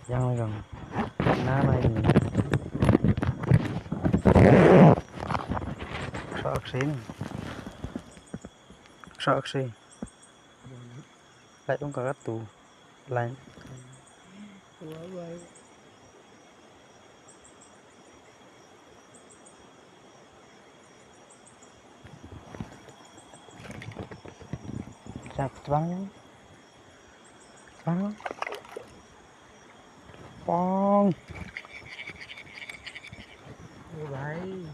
Yang lagi nama ini sok sih lại không có các tủ lạnh sắp bắn bong भाई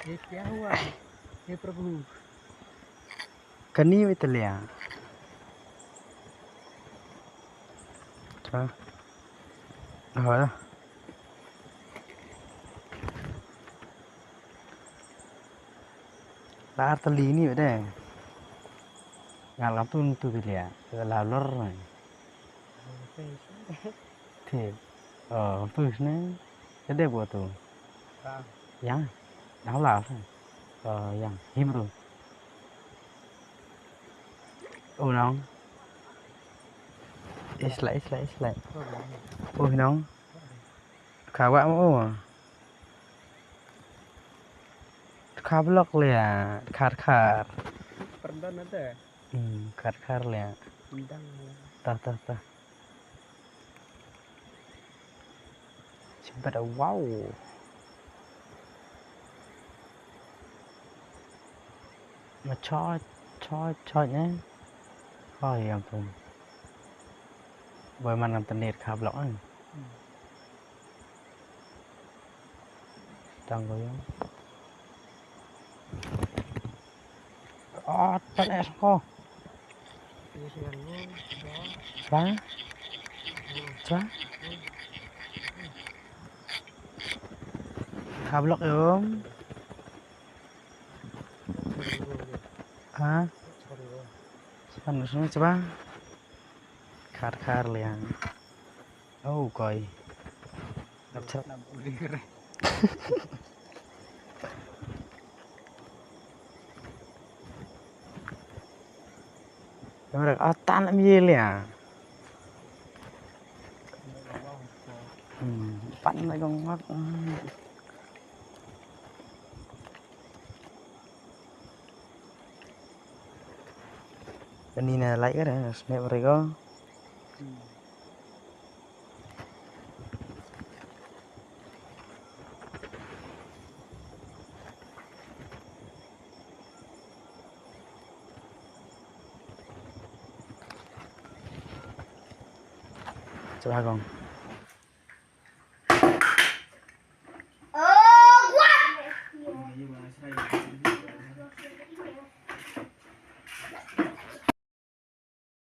ये क्या हुआ हे प्रभु kani với tele à hỏi đó là tali ini vậy đấy ngalam tuh tele à là lor này thì tuh này cái đẹp quá tuh yang áo là yang him rồi nong Isla ôi nong khá quá mà khá blockเลยอ่ะขาด perdana ada ขาดเลยอ่ะ bintang tah Cepat wow mà cho nhé thôi em không bởi mà làm tên nét khá lõ chẳng có giống tên nét có chá khá lõ giống hả phần xuống chá khát liền coi đập chất nó được tan làm gì liền bắn lại con mắt ini nè lấy cái này snap rồi có coba con Oh, what?